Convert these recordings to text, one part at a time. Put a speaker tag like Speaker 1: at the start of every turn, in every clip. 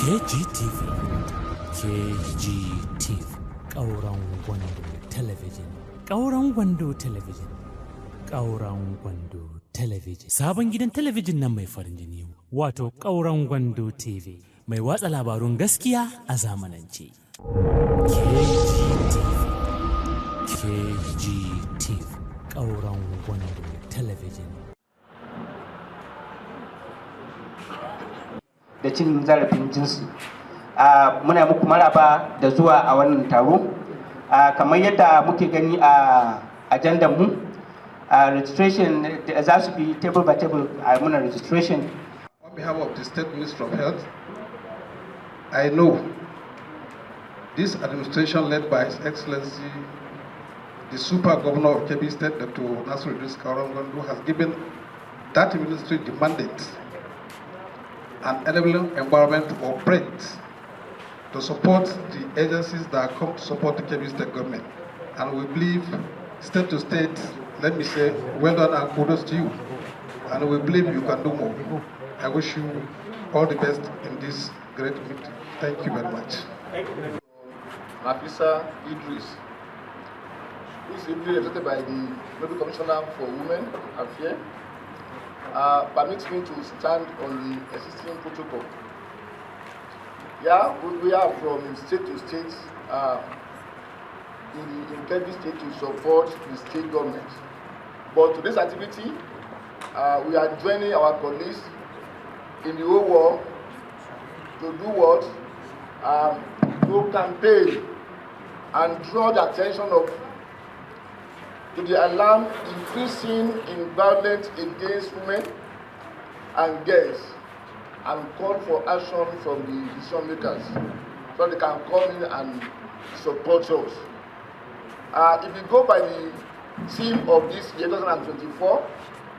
Speaker 1: KGTV, KGTV, Ƙauran Gwando Television, Ƙauran Gwando Television, Ƙauran Gwando Television. Sabon gidan talabijin nan mai farin jini, wato Ƙauran Gwando TV, mai watsa labarun gaskiya a zamanance. KGTV, Ƙauran Gwando Television.
Speaker 2: Da cin zarafin jinsi. Muna muku maraba da zuwa a wannan taro. Kamar yadda muke gani a ajandar mu, registration za su bi table by table a muna registration.
Speaker 3: On behalf of the State Minister of Health, I know this administration led by His Excellency, the Super Governor of Kebbi State, Dr. Nasir Idris Karongondo, has given that ministry the mandate and enabling environment to operate to support the agencies that come to support the Kebbi State government. And we believe state to state, let me say, well done and kudos to you. And we believe you can do more. I wish you all the best in this great meeting. Thank you very much.
Speaker 4: Nafisa Idris, who is represented by the Nobel Commissioner for Women Affairs, permits me to stand on the existing protocol. Yeah, we are from state to state in Kebbi State to support the state government. But today's activity, we are joining our colleagues in the whole world to do what? To campaign and draw the attention of to the alarm increasing in violence against women and girls, and call for action from the decision makers so they can come in and support us. If we go by the theme of this year 2024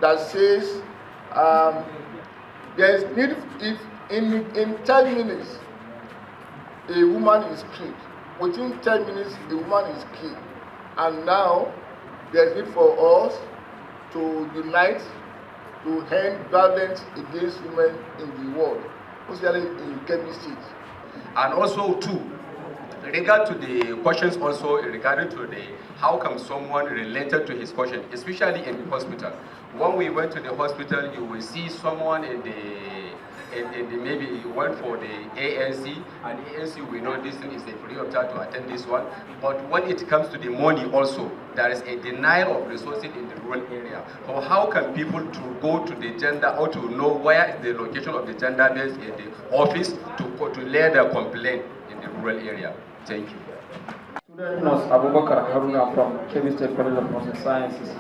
Speaker 4: that says there is need, if in 10 minutes a woman is killed, within 10 minutes a woman is killed, and now there is need for us to unite to end violence against women in the world, especially in Kebbi State.
Speaker 5: And also too, regard to the questions also regarding to the how come someone related to his question, especially in the hospital. When we went to the hospital, you will see someone in the maybe you went for the ANC, and ANC, we know this thing is a free of charge to attend this one, but when it comes to the money also, there is a denial of resources in the rural area. So how can people to go to the gender or to know where is the location of the gender based in the office to lay their complaint in the rural area? Thank you.
Speaker 6: Student Nurse Abubakar Haruna from Kebbi State College of Nursing Sciences.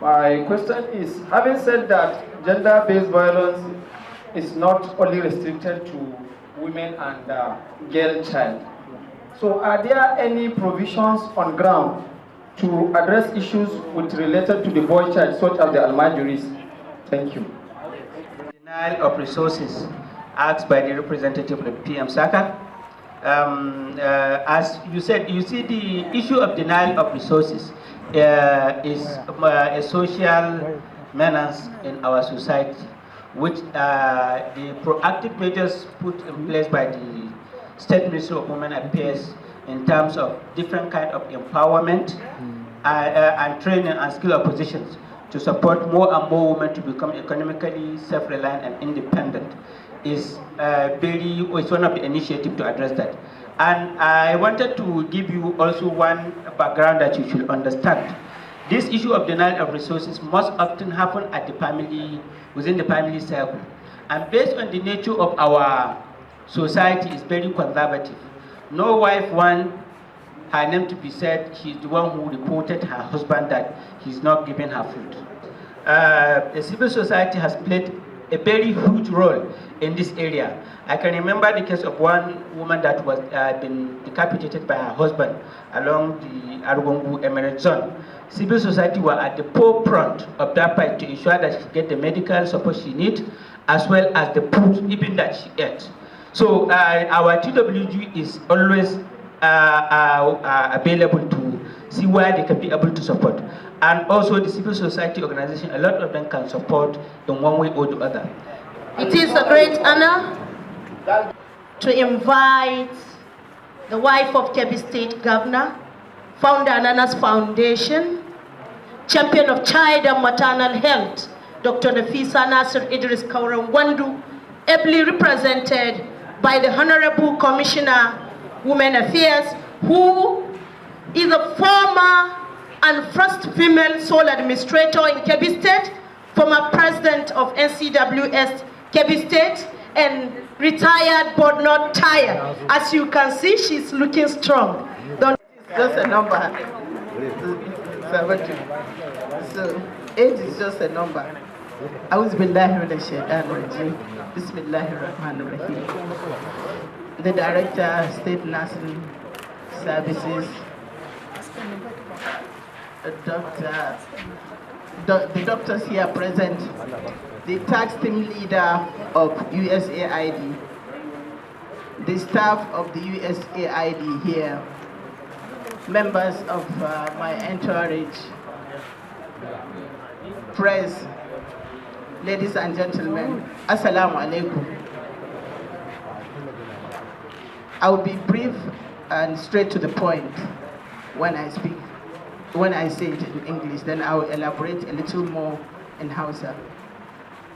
Speaker 6: My question is, having said that gender-based violence is not only restricted to women and girl child, so are there any provisions on ground to address issues with related to the boy child, such as the almajiris? Thank you.
Speaker 2: Denial of resources asked by the representative of PM Saka. As you said, you see the issue of denial of resources is a social menace in our society, which the proactive measures put in place by the State Ministry of Women Affairs in terms of different kind of empowerment and training and skill of positions to support more and more women to become economically self-reliant and independent is it's one of the initiatives to address that. And I wanted to give you also one background that you should understand. This issue of denial of resources most often happen at the family, within the family circle. And based on the nature of our society is very conservative. No wife wants her name to be said, she's the one who reported her husband that he's not giving her food. The civil society has played a very huge role in this area. I can remember the case of one woman that was been decapitated by her husband along the Arugungu Emirate zone. Civil society were at the forefront of that fight to ensure that she get the medical support she needs, as well as the food even that she ate. So our TWG is always available to see where they can be able to support. And also the civil society organization, a lot of them can support in one way or the other.
Speaker 7: It is a great honor to invite the wife of Kebbi State Governor, founder Ananas Foundation, champion of child and maternal health, Dr. Nafisa Nasir Idris Kauran-Wandu, ably represented by the Honorable Commissioner, Women Affairs, who is a former and first female sole administrator in Kebbi State, former president of NCWS Kebbi State, and retired but not tired. As you can see, she's looking strong. Just a number. 70. So age is just a number. The Director, State Nursing Services, the doctors here present, the tax team leader of USAID, the staff of the USAID here, members of my entourage, press, ladies and gentlemen, Assalamu alaikum. I will be brief and straight to the point when I speak. When I say it in English, then I will elaborate a little more in Hausa.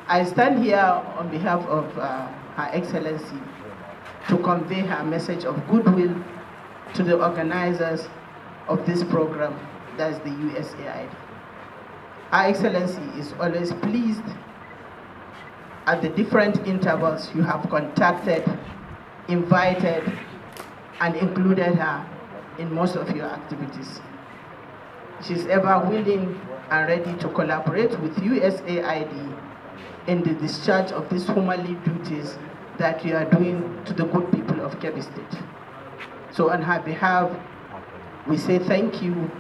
Speaker 7: I stand here on behalf of Her Excellency to convey her message of goodwill to the organizers of this program, that's the USAID. Her Excellency is always pleased at the different intervals you have contacted, invited, and included her in most of your activities. She's ever willing and ready to collaborate with USAID in the discharge of these humanly duties that you are doing to the good people of Kebbi State. So on her behalf, we say thank you,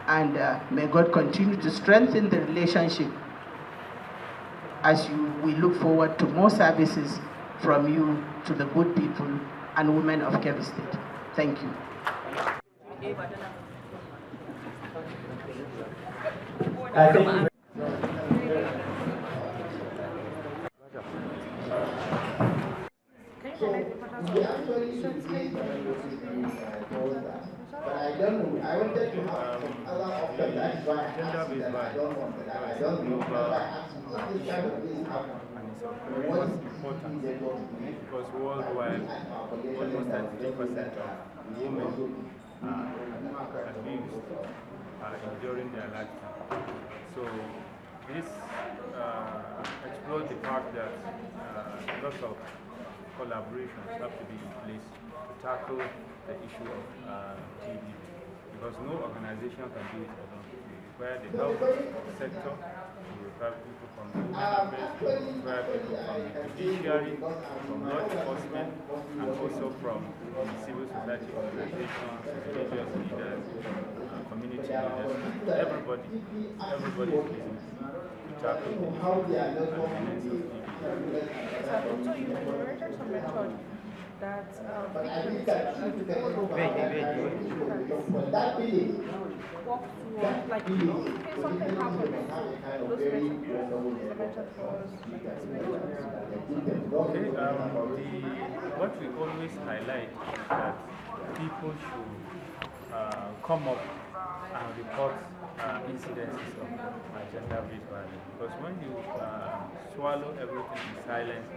Speaker 7: and may God continue to strengthen the relationship as we look forward to more services from you to the good people and women of Kebbi State. Thank you.
Speaker 8: But I don't know. I wanted to have some other options. That's why I asked you that. I don't want that. I don't know. That's why I asked you if this kind of thing happens. What is important because worldwide, almost 33% of women are abused during their lifetime. So this explores the fact that lots of collaborations have to be in place to tackle the issue of TB, because no organization can do it alone. We require the health sector, we require people from the affairs, we require people from the judiciary, from law enforcement, and also from civil society organizations, religious leaders, community leaders. Everybody is busy to tackle the menace of TB.
Speaker 9: So you enumerated some method that victims should follow walk towards, like, in case something happens, those mentioned for us.
Speaker 8: Okay, what we always highlight is that people should come up and report incidences of gender-based violence, because when you swallow everything in silence,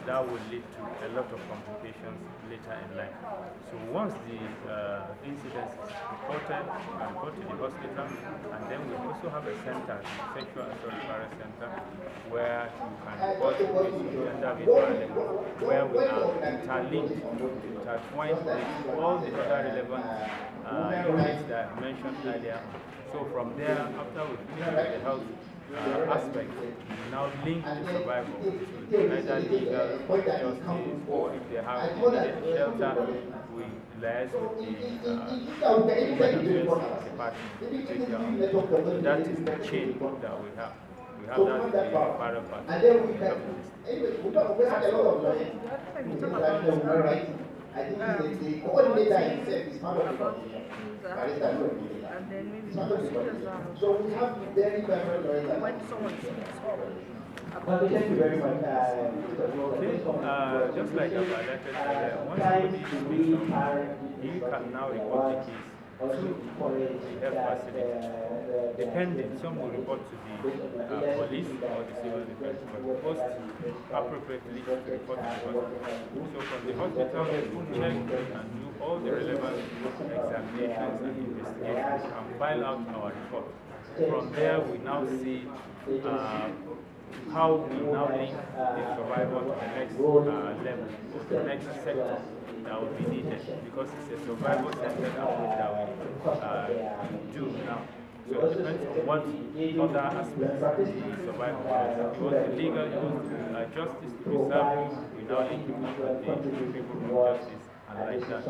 Speaker 8: that will lead to a lot of complications later in life. So once the incident is reported, report to the hospital, and then we also have a center, the Sexual Assault Referral Center, where you can report cases of gender-based violence, where we are interlinked, intertwined with all the other relevant units that I mentioned earlier. So from there, after we finish with the health aspect, we now link the survival with either legal justice, or if they have immediate shelter, we liaise with the human affairs department to take care of it. So that is the chain that we have. We have that with the para part.
Speaker 9: I think the coordinator himself is part of the and then maybe
Speaker 8: so we have very, very
Speaker 9: when someone speaks up.
Speaker 8: Well, thank you very much. Okay, just like I've highlighted earlier, once somebody is mentioned, you can now report the case to the health facility. Depending, some will report to the police or the civil defense, but most appropriately report to the hospital. So from the hospital, we will check and do all the relevant examinations and investigations and file out our report. From there, we now see how we now link the survivor to the next level, the next sector that will be needed, because it's a survival-centered approach that we do now. So it depends on what other aspects the survivor has. If you want the legal, you want justice to be served, we now link it up with the people from justice and like that.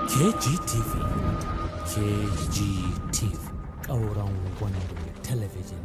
Speaker 1: KGTV, KGTV, Kauran Wando Television.